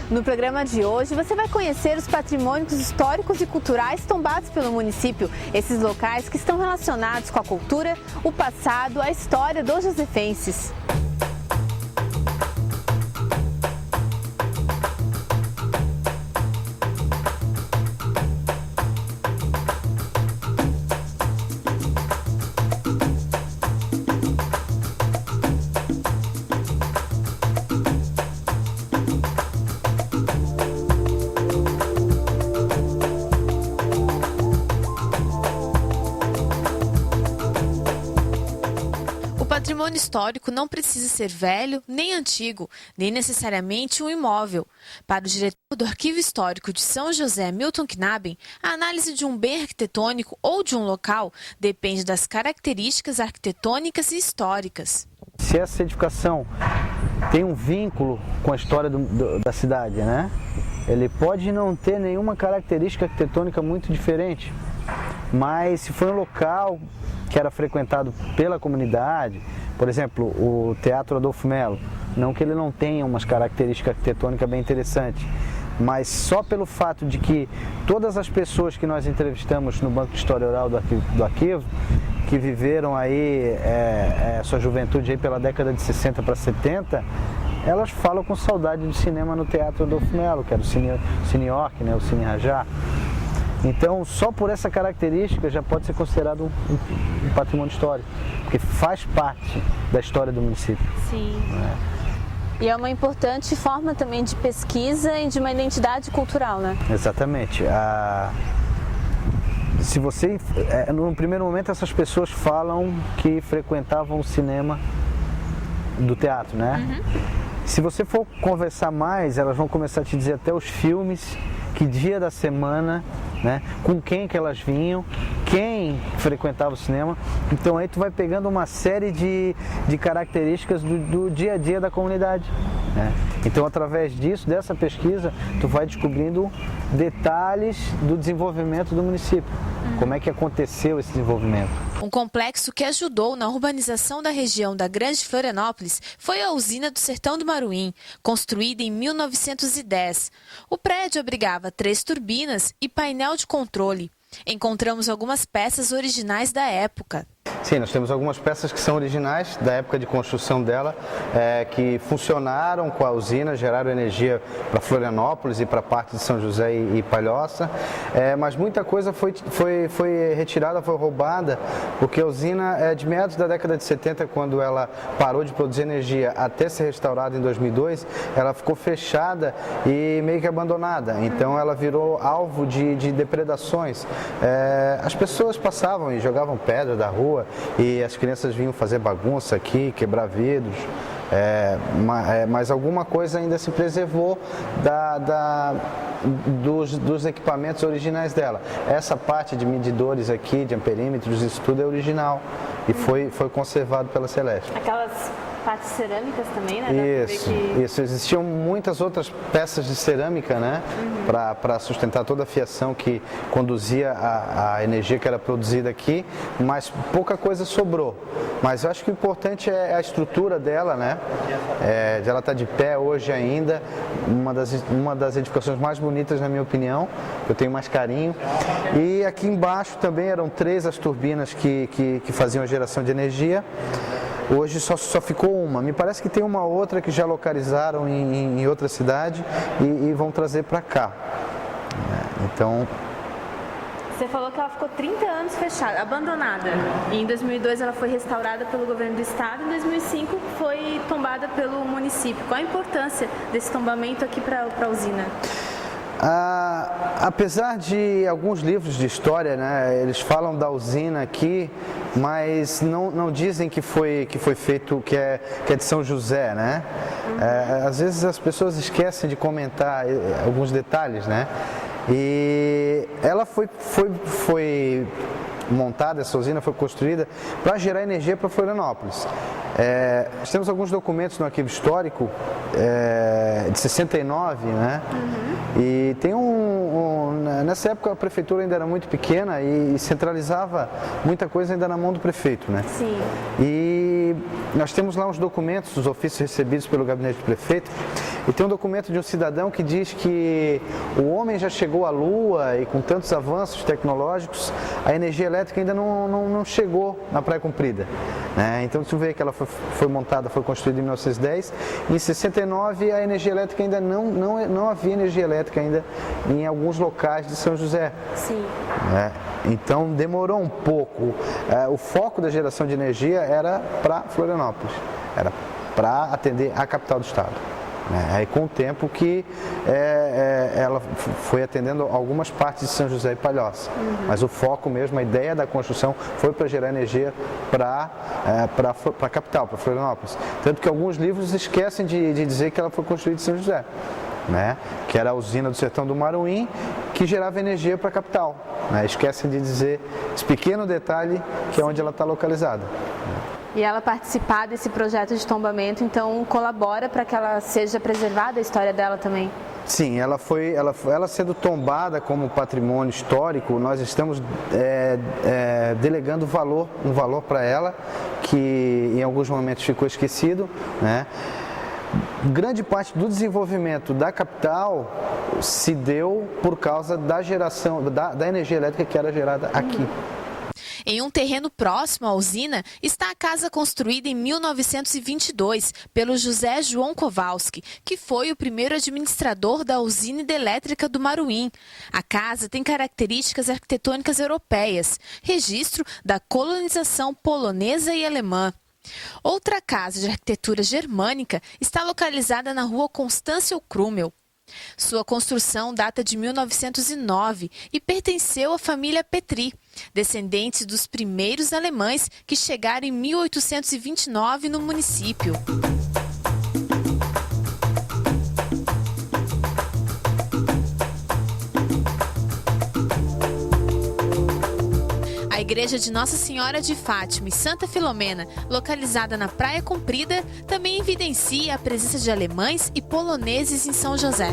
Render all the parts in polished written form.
No programa de hoje, você vai conhecer os patrimônios históricos e culturais tombados pelo município. Esses locais que estão relacionados com a cultura, o passado, a história dos josefenses. O patrimônio histórico não precisa ser velho, nem antigo, nem necessariamente um imóvel. Para o diretor do Arquivo Histórico de São José, Milton Knaben, a análise de um bem arquitetônico ou de um local depende das características arquitetônicas e históricas. Se essa edificação tem um vínculo com a história da cidade, né? Ele pode não ter nenhuma característica arquitetônica muito diferente, mas se for um local que era frequentado pela comunidade, por exemplo, o Teatro Adolfo Melo, não que ele não tenha umas características arquitetônicas bem interessantes, mas só pelo fato de que todas as pessoas que nós entrevistamos no Banco de História Oral do Arquivo, que viveram aí sua juventude aí pela década de 60 para 70, elas falam com saudade do cinema no Teatro Adolfo Melo, que era o Cine York, né, o Cine Rajá. Então, só por essa característica já pode ser considerado um patrimônio histórico, porque faz parte da história do município. Sim. E é uma importante forma também de pesquisa e de uma identidade cultural, né? Exatamente. Se você, no primeiro momento, essas pessoas falam que frequentavam o cinema do teatro, né? Uhum. Se você for conversar mais, elas vão começar a te dizer até os filmes, que dia da semana, né? Com quem que elas vinham, quem frequentava o cinema. Então aí tu vai pegando uma série de características do dia a dia da comunidade, né? Então através disso, dessa pesquisa, tu vai descobrindo detalhes do desenvolvimento do município. Como é que aconteceu esse desenvolvimento? Um complexo que ajudou na urbanização da região da Grande Florianópolis foi a usina do Sertão do Maruim, construída em 1910. O prédio abrigava 3 turbinas e painel de controle. Encontramos algumas peças originais da época. Sim, nós temos algumas peças que são originais da época de construção dela, que funcionaram com a usina, geraram energia para Florianópolis e para a parte de São José e Palhoça, mas muita coisa foi retirada, foi roubada, porque a usina, de meados da década de 70, quando ela parou de produzir energia até ser restaurada em 2002, ela ficou fechada e meio que abandonada, então ela virou alvo de depredações. As pessoas passavam e jogavam pedra da rua, e as crianças vinham fazer bagunça aqui, quebrar vidros, mas alguma coisa ainda se preservou dos equipamentos originais dela. Essa parte de medidores aqui, de amperímetros, isso tudo é original e foi conservado pela Celeste. Aquelas partes cerâmicas também, né? Isso. Existiam muitas outras peças de cerâmica, né? Para sustentar toda a fiação que conduzia a energia que era produzida aqui, mas pouca coisa sobrou. Mas eu acho que o importante é a estrutura dela, né? De ela estar de pé hoje ainda, uma das edificações mais bonitas, na minha opinião, eu tenho mais carinho. E aqui embaixo também eram 3 as turbinas que faziam a geração de energia. Hoje só ficou uma. Me parece que tem uma outra que já localizaram em outra cidade e vão trazer para cá. Então... Você falou que ela ficou 30 anos fechada, abandonada. E em 2002 ela foi restaurada pelo governo do estado e em 2005 foi tombada pelo município. Qual a importância desse tombamento aqui para a usina? Apesar de alguns livros de história, né, eles falam da usina aqui, mas não dizem que foi feito, que é de São José, né? Às vezes as pessoas esquecem de comentar alguns detalhes, né? E ela foi montada, essa usina foi construída para gerar energia para Florianópolis. Nós temos alguns documentos no arquivo histórico de 69, né? E tem nessa época a prefeitura ainda era muito pequena e centralizava muita coisa ainda na mão do prefeito, né? Sim. E nós temos lá uns documentos, os ofícios recebidos pelo gabinete do prefeito, e tem um documento de um cidadão que diz que o homem já chegou à Lua e com tantos avanços tecnológicos, a energia elétrica ainda não chegou na Praia Comprida. Né? Então, você vê que ela foi montada, foi construída em 1910, e em 69 a energia elétrica ainda não havia energia elétrica ainda em alguns locais de São José. Sim. Então demorou um pouco. O foco da geração de energia era para Florianópolis, era para atender a capital do estado. Aí com o tempo que ela foi atendendo algumas partes de São José e Palhoça. Mas o foco mesmo, a ideia da construção foi para gerar energia para a capital, para Florianópolis. Tanto que alguns livros esquecem de dizer que ela foi construída em São José. Né? Que era a usina do Sertão do Maruim, que gerava energia para a capital. Né? Esquecem de dizer esse pequeno detalhe que é onde ela está localizada. E ela participar desse projeto de tombamento, então colabora para que ela seja preservada, a história dela também? Sim, ela sendo tombada como patrimônio histórico, nós estamos delegando um valor para ela, que em alguns momentos ficou esquecido, né? Grande parte do desenvolvimento da capital se deu por causa da geração da energia elétrica que era gerada aqui. Em um terreno próximo à usina está a casa construída em 1922 pelo José João Kowalski, que foi o primeiro administrador da usina hidrelétrica do Maruim. A casa tem características arquitetônicas europeias, registro da colonização polonesa e alemã. Outra casa de arquitetura germânica está localizada na rua Constâncio Krumel. Sua construção data de 1909 e pertenceu à família Petri, descendentes dos primeiros alemães que chegaram em 1829 no município. A igreja de Nossa Senhora de Fátima e Santa Filomena, localizada na Praia Comprida, também evidencia a presença de alemães e poloneses em São José.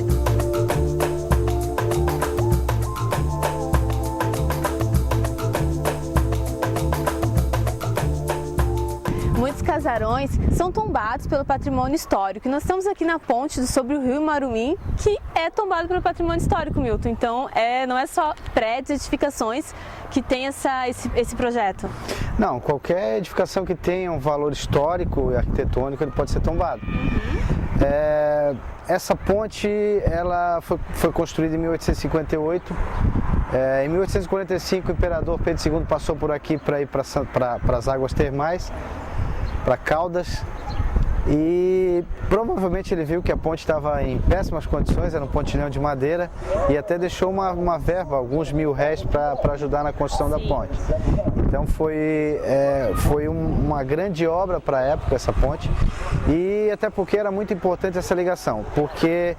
Muitos casarões são tombados pelo patrimônio histórico. E nós estamos aqui na ponte sobre o rio Maruim, que é tombado pelo patrimônio histórico, Milton. Então, não é só prédios e edificações que tem esse projeto? Não, qualquer edificação que tenha um valor histórico e arquitetônico, ele pode ser tombado. Essa ponte ela foi construída em 1858. Em 1845, o imperador Pedro II passou por aqui para ir para as águas termais, para Caldas, e provavelmente ele viu que a ponte estava em péssimas condições, era um pontilhão de madeira, e até deixou uma verba, alguns mil-réis, para ajudar na construção da ponte. Então foi uma grande obra para a época essa ponte, e até porque era muito importante essa ligação, porque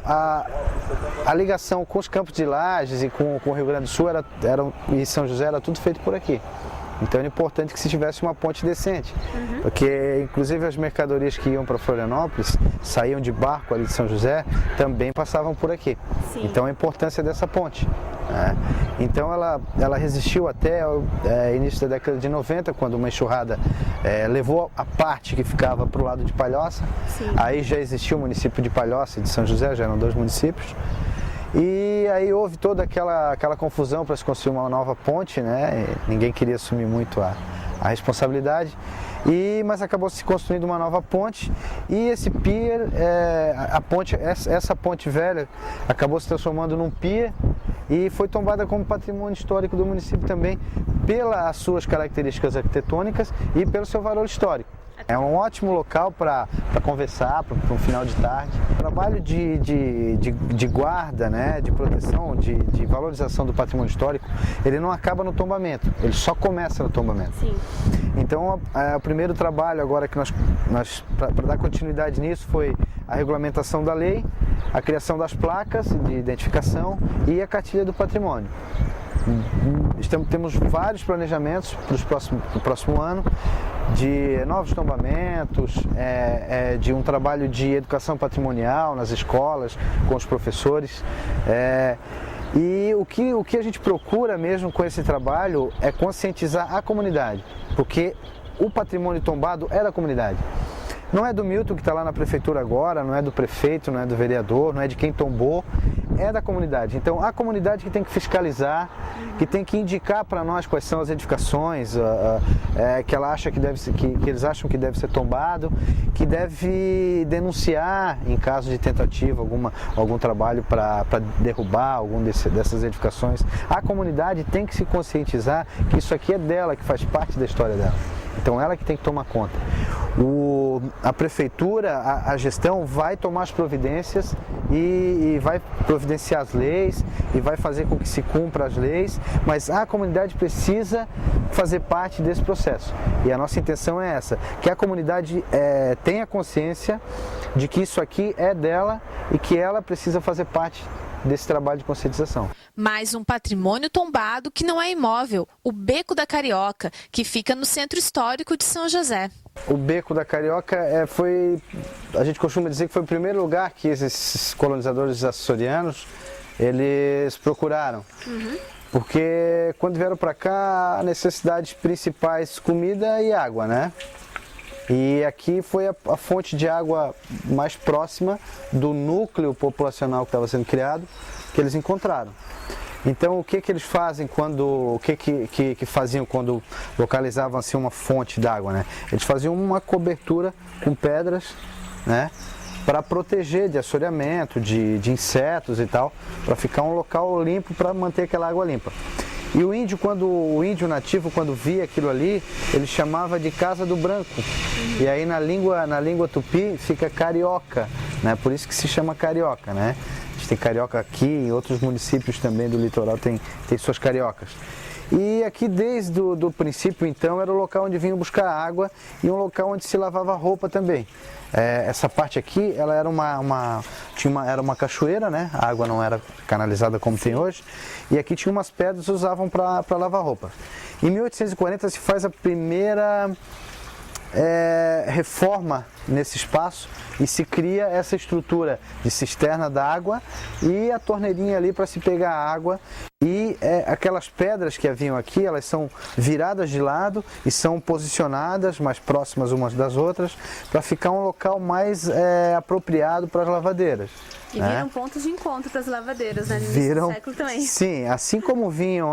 a ligação com os Campos de Lages e com o Rio Grande do Sul e São José era tudo feito por aqui. Então era importante que se tivesse uma ponte decente, porque inclusive as mercadorias que iam para Florianópolis, saíam de barco ali de São José, também passavam por aqui. Sim. Então a importância dessa ponte. Né? Então ela resistiu até o início da década de 90, quando uma enxurrada levou a parte que ficava para o lado de Palhoça. Sim. Aí já existia o município de Palhoça e de São José, já eram dois municípios. E aí houve toda aquela confusão para se construir uma nova ponte, né? Ninguém queria assumir muito a responsabilidade, mas acabou se construindo uma nova ponte, e esse pier, essa ponte velha acabou se transformando num pier e foi tombada como patrimônio histórico do município também, pelas suas características arquitetônicas e pelo seu valor histórico. É um ótimo local para conversar, para um final de tarde. O trabalho de guarda, né, de proteção, de valorização do patrimônio histórico, ele não acaba no tombamento, ele só começa no tombamento. Sim. Então, o primeiro trabalho agora que nós para dar continuidade nisso, foi a regulamentação da lei, a criação das placas de identificação e a cartilha do patrimônio. Temos vários planejamentos para o próximo ano, de novos tombamentos, de um trabalho de educação patrimonial nas escolas, com os professores. E o que a gente procura mesmo com esse trabalho é conscientizar a comunidade, porque o patrimônio tombado é da comunidade. Não é do Milton que está lá na prefeitura agora, não é do prefeito, não é do vereador, não é de quem tombou, é da comunidade. Então a comunidade que tem que fiscalizar, que tem que indicar para nós quais são as edificações que ela acha que eles acham que deve ser tombado, que deve denunciar em caso de tentativa algum trabalho para derrubar algum dessas edificações. A comunidade tem que se conscientizar que isso aqui é dela, que faz parte da história dela. Então ela que tem que tomar conta. A prefeitura, a gestão vai tomar as providências e vai providenciar as leis e vai fazer com que se cumpra as leis, mas a comunidade precisa fazer parte desse processo. E a nossa intenção é essa, que a comunidade tenha consciência de que isso aqui é dela e que ela precisa fazer parte desse trabalho de conscientização. Mais um patrimônio tombado que não é imóvel, o Beco da Carioca, que fica no Centro Histórico de São José. O Beco da Carioca a gente costuma dizer que foi o primeiro lugar que esses colonizadores açorianos, eles procuraram. Porque quando vieram para cá, necessidades principais, comida e água, né? E aqui foi a fonte de água mais próxima do núcleo populacional que estava sendo criado, que eles encontraram. Então o que eles fazem o que faziam quando localizavam assim uma fonte d'água, né? Eles faziam uma cobertura com pedras, né? Para proteger de assoreamento, de insetos e tal, para ficar um local limpo, para manter aquela água limpa. E o índio nativo, quando via aquilo ali, ele chamava de Casa do Branco. E aí na língua tupi fica carioca, né? Por isso que se chama carioca, né? A gente tem carioca aqui, em outros municípios também do litoral tem suas cariocas. E aqui desde o princípio então era o local onde vinham buscar água e um local onde se lavava roupa também. Essa parte aqui ela era era uma cachoeira, né? A água não era canalizada como tem hoje. E aqui tinha umas pedras que usavam para lavar roupa. Em 1840 se faz a primeira reforma nesse espaço e se cria essa estrutura de cisterna d'água e a torneirinha ali para se pegar a água. E aquelas pedras que haviam aqui, elas são viradas de lado e são posicionadas mais próximas umas das outras para ficar um local mais apropriado para as lavadeiras. E viram pontos de encontro para as lavadeiras, né? No início do século também. Sim, assim como vinham,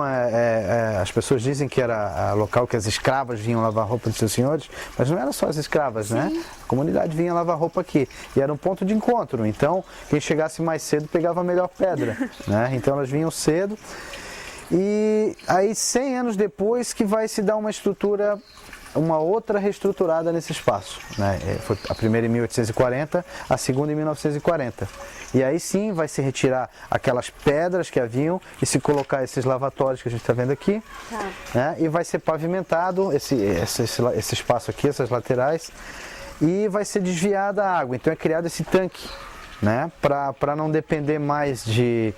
as pessoas dizem que era o local que as escravas vinham lavar roupa dos seus senhores, mas não era só as escravas, né? A comunidade vinha lavar roupa aqui e era um ponto de encontro, então quem chegasse mais cedo pegava a melhor pedra, né? Então elas vinham cedo e aí 100 anos depois que vai se dar uma outra reestruturada nesse espaço, né? Foi a primeira em 1840, a segunda em 1940. E aí sim vai se retirar aquelas pedras que haviam e se colocar esses lavatórios que a gente está vendo aqui, né? E vai ser pavimentado esse espaço aqui, essas laterais, e vai ser desviada a água. Então é criado esse tanque, né? Para não depender mais de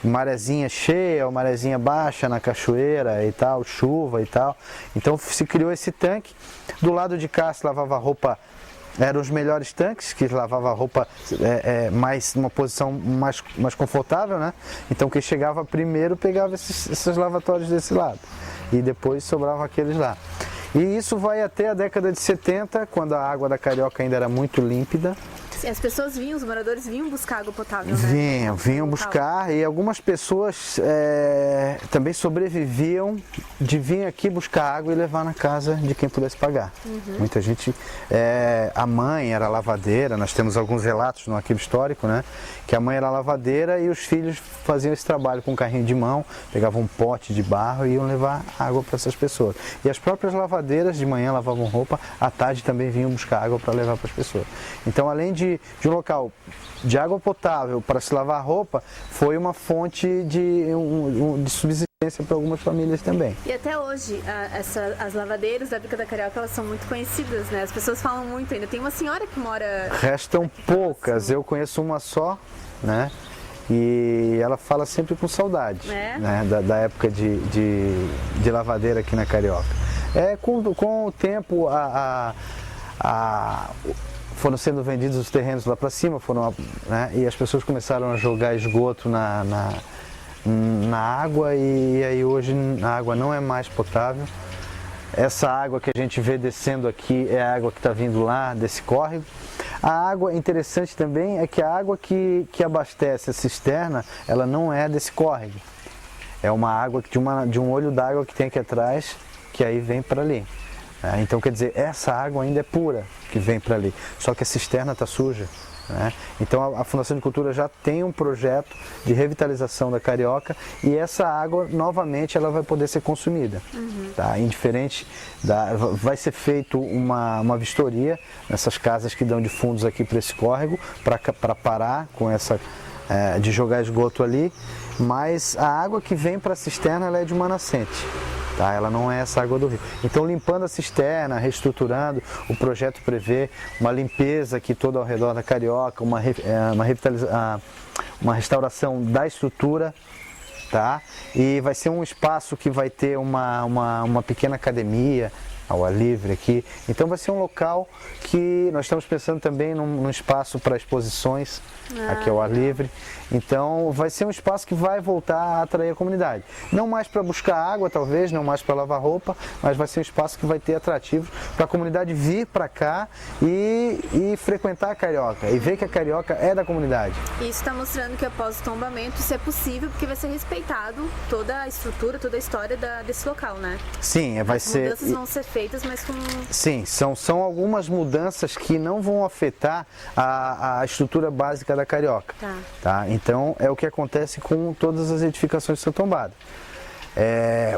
marezinha cheia ou marezinha baixa na cachoeira e tal, chuva e tal. Então se criou esse tanque. Do lado de cá se lavava roupa, eram os melhores tanques, que lavava roupa mais numa posição mais confortável, né? Então quem chegava primeiro pegava esses lavatórios desse lado e depois sobravam aqueles lá. E isso vai até a década de 70, quando a água da Carioca ainda era muito límpida. As pessoas os moradores vinham buscar água potável, né? Vinham buscar, e algumas pessoas também sobreviviam de vir aqui buscar água e levar na casa de quem pudesse pagar. Muita gente, a mãe era lavadeira, nós temos alguns relatos no arquivo histórico, né? Que a mãe era lavadeira e os filhos faziam esse trabalho com um carrinho de mão, pegavam um pote de barro e iam levar água para essas pessoas. E as próprias lavadeiras de manhã lavavam roupa, à tarde também vinham buscar água para levar para as pessoas. Então, além de um local de água potável para se lavar roupa, foi uma fonte de subsistência para algumas famílias também. E até hoje, as lavadeiras da Bica da Carioca, elas são muito conhecidas, né? As pessoas falam muito ainda. Tem uma senhora que mora... Restam poucas, eu conheço uma só, né? E ela fala sempre com saudade, né? Da época de lavadeira aqui na Carioca. Com o tempo, foram sendo vendidos os terrenos lá para cima, né? E as pessoas começaram a jogar esgoto na água, e aí hoje a água não é mais potável. Essa água que a gente vê descendo aqui é a água que está vindo lá desse córrego. A água, interessante também, é que a água que abastece a cisterna, ela não é desse córrego. É uma água de um olho d'água que tem aqui atrás, que aí vem para ali. Então, quer dizer, essa água ainda é pura que vem para ali, só que a cisterna está suja. Então a Fundação de Cultura já tem um projeto de revitalização da Carioca e essa água novamente ela vai poder ser consumida. Tá? Indiferente vai ser feito uma vistoria nessas casas que dão de fundos aqui para esse córrego para parar com essa de jogar esgoto ali, mas a água que vem para a cisterna ela é de uma nascente. Tá? Ela não é essa água do rio. Então, limpando a cisterna, reestruturando, o projeto prevê uma limpeza aqui todo ao redor da Carioca, uma restauração da estrutura, tá? E vai ser um espaço que vai ter uma pequena academia ao ar livre aqui. Então vai ser um local que nós estamos pensando também num espaço para exposições aqui ao ar livre. Então vai ser um espaço que vai voltar a atrair a comunidade. Não mais para buscar água, talvez, não mais para lavar roupa, mas vai ser um espaço que vai ter atrativos para a comunidade vir para cá e frequentar a Carioca e ver que a Carioca é da comunidade. Isso está mostrando que após o tombamento isso é possível porque vai ser respeitado toda a estrutura, toda a história desse local, né? Sim, vai ser... As mudanças vão ser feitas, mas com... Sim, são algumas mudanças que não vão afetar a estrutura básica da Carioca. Tá? Então, é o que acontece com todas as edificações que são tombadas.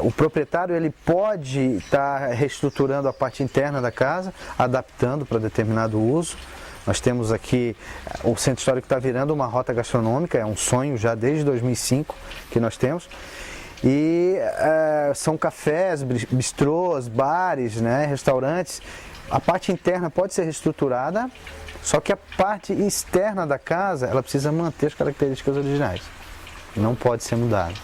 O proprietário ele pode estar reestruturando a parte interna da casa, adaptando para determinado uso. Nós temos aqui, o Centro Histórico está virando uma rota gastronômica, é um sonho já desde 2005 que nós temos. E são cafés, bistrôs, bares, né, restaurantes. A parte interna pode ser reestruturada, só que a parte externa da casa ela precisa manter as características originais. Não pode ser mudada.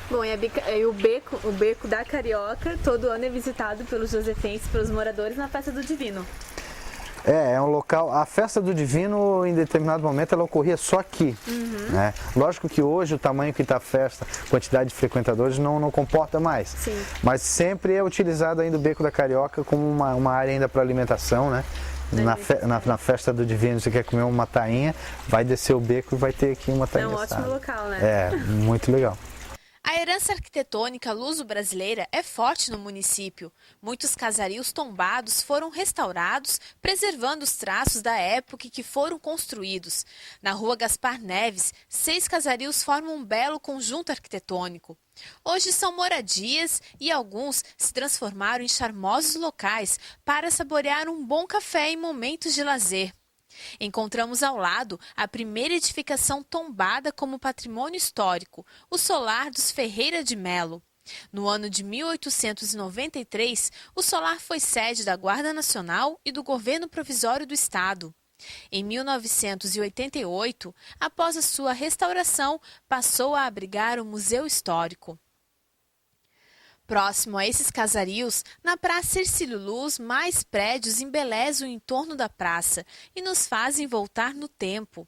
Bom, e o beco da Carioca todo ano é visitado pelos josefenses, pelos moradores na Festa do Divino. É um local, a Festa do Divino em determinado momento ela ocorria só aqui. Né? Lógico que hoje o tamanho que está a festa, quantidade de frequentadores não comporta mais. Sim. Mas sempre é utilizado ainda o Beco da Carioca como uma área ainda para alimentação, né? Na Festa do Divino, você quer comer uma tainha, vai descer o beco e vai ter aqui uma tainha. É um ótimo local, né? É, muito legal. A herança arquitetônica luso-brasileira é forte no município. Muitos casarios tombados foram restaurados, preservando os traços da época em que foram construídos. Na Rua Gaspar Neves, 6 casarios formam um belo conjunto arquitetônico. Hoje são moradias e alguns se transformaram em charmosos locais para saborear um bom café em momentos de lazer. Encontramos ao lado a primeira edificação tombada como patrimônio histórico, o Solar dos Ferreira de Melo. No ano de 1893, o solar foi sede da Guarda Nacional e do Governo Provisório do Estado. Em 1988, após a sua restauração, passou a abrigar o Museu Histórico. Próximo a esses casarios, na Praça Hercílio Luz, mais prédios embelezam o entorno da praça e nos fazem voltar no tempo.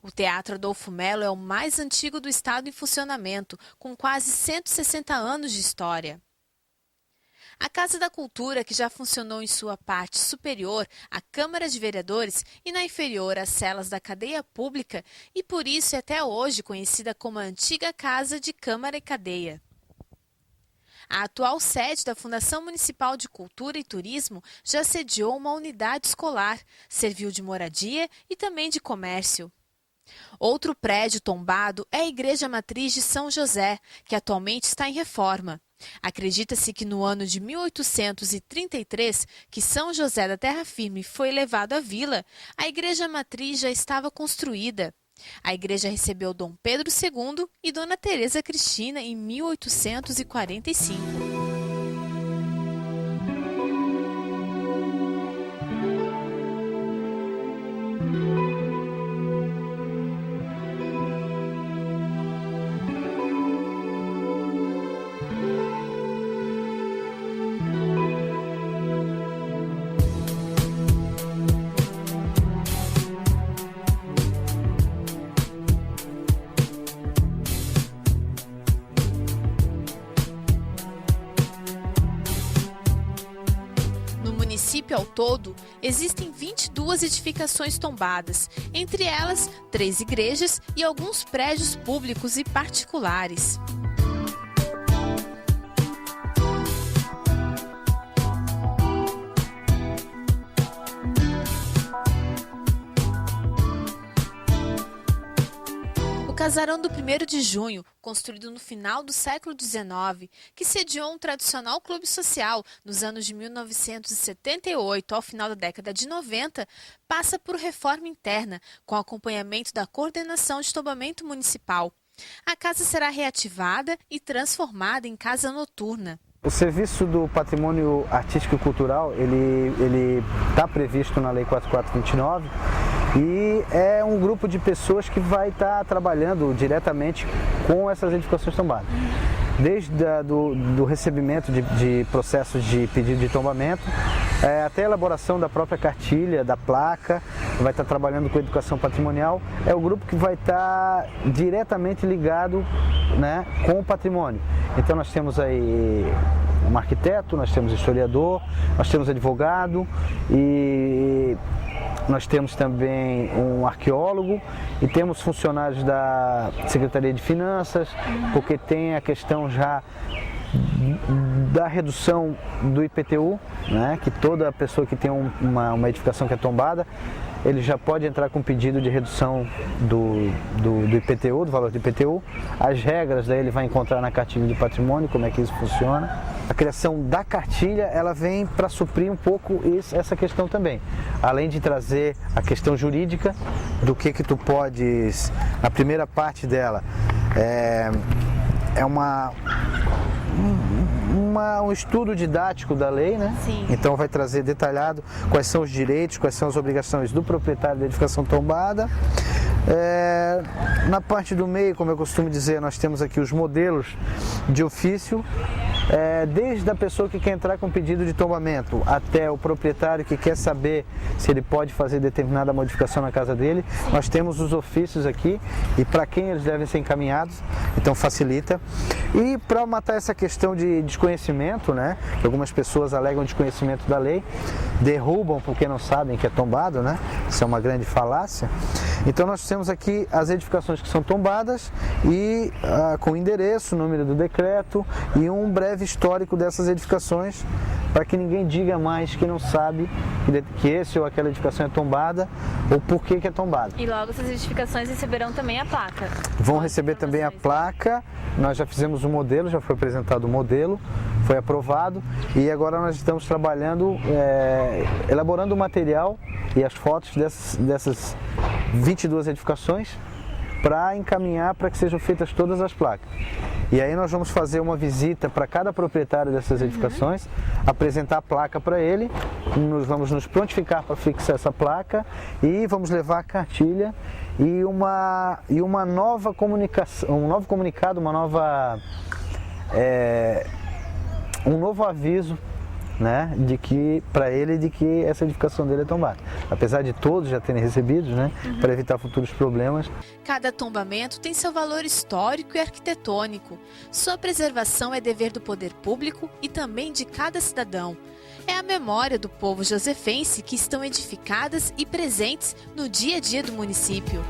O Teatro Adolfo Melo é o mais antigo do estado em funcionamento, com quase 160 anos de história. A Casa da Cultura, que já funcionou em sua parte superior à Câmara de Vereadores e na inferior às celas da cadeia pública, e por isso é até hoje conhecida como a antiga Casa de Câmara e Cadeia. A atual sede da Fundação Municipal de Cultura e Turismo já sediou uma unidade escolar, serviu de moradia e também de comércio. Outro prédio tombado é a Igreja Matriz de São José, que atualmente está em reforma. Acredita-se que no ano de 1833, que São José da Terra Firme foi levado à vila, a Igreja Matriz já estava construída. A igreja recebeu Dom Pedro II e Dona Teresa Cristina em 1845. município ao todo, existem 22 edificações tombadas, entre elas 3 igrejas e alguns prédios públicos e particulares. O casarão do 1º de junho, construído no final do século XIX, que sediou um tradicional clube social nos anos de 1978 ao final da década de 90, passa por reforma interna, com acompanhamento da Coordenação de Tombamento Municipal. A casa será reativada e transformada em casa noturna. O Serviço do Patrimônio Artístico e Cultural, ele está previsto na Lei 4429 e é um grupo de pessoas que vai estar trabalhando diretamente com essas edificações tombadas. Desde do recebimento de processos de pedido de tombamento, até a elaboração da própria cartilha, da placa, vai estar trabalhando com educação patrimonial. É o grupo que vai estar diretamente ligado, né, com o patrimônio. Então nós temos aí um arquiteto, nós temos historiador, nós temos advogado e nós temos também um arqueólogo e temos funcionários da Secretaria de Finanças, porque tem a questão já da redução do IPTU, né, que toda pessoa que tem uma edificação que é tombada, ele já pode entrar com pedido de redução do IPTU, do valor do IPTU. As regras daí ele vai encontrar na cartilha do patrimônio, como é que isso funciona. A criação da cartilha, ela vem para suprir um pouco essa questão também. Além de trazer a questão jurídica do que tu podes... A primeira parte dela é um estudo didático da lei, né? Sim. Então vai trazer detalhado quais são os direitos, quais são as obrigações do proprietário da edificação tombada. Na parte do meio, como eu costumo dizer, nós temos aqui os modelos de ofício, desde a pessoa que quer entrar com pedido de tombamento até o proprietário que quer saber se ele pode fazer determinada modificação na casa dele. Nós temos os ofícios aqui e para quem eles devem ser encaminhados, então facilita. E para matar essa questão de desconhecimento, né, que algumas pessoas alegam desconhecimento da lei, derrubam porque não sabem que é tombado, né? Isso é uma grande falácia. Então nós temos aqui as edificações que são tombadas e com endereço, número do decreto e um breve histórico dessas edificações, para que ninguém diga mais que não sabe que esse ou aquela edificação é tombada ou por que é tombada. E logo essas edificações receberão também a placa. Vão receber também a placa. Nós já fizemos o modelo, já foi apresentado o modelo, foi aprovado e agora nós estamos trabalhando, elaborando o material e as fotos dessas 22 edificações para encaminhar para que sejam feitas todas as placas. E aí nós vamos fazer uma visita para cada proprietário dessas edificações, apresentar a placa para ele, vamos nos prontificar para fixar essa placa e vamos levar a cartilha e uma nova comunicação, um novo comunicado, um novo aviso, né, de que para ele de que essa edificação dele é tombada, apesar de todos já terem recebido, né, para evitar futuros problemas. Cada tombamento tem seu valor histórico e arquitetônico. Sua preservação é dever do poder público e também de cada cidadão. É a memória do povo josefense que estão edificadas e presentes no dia a dia do município.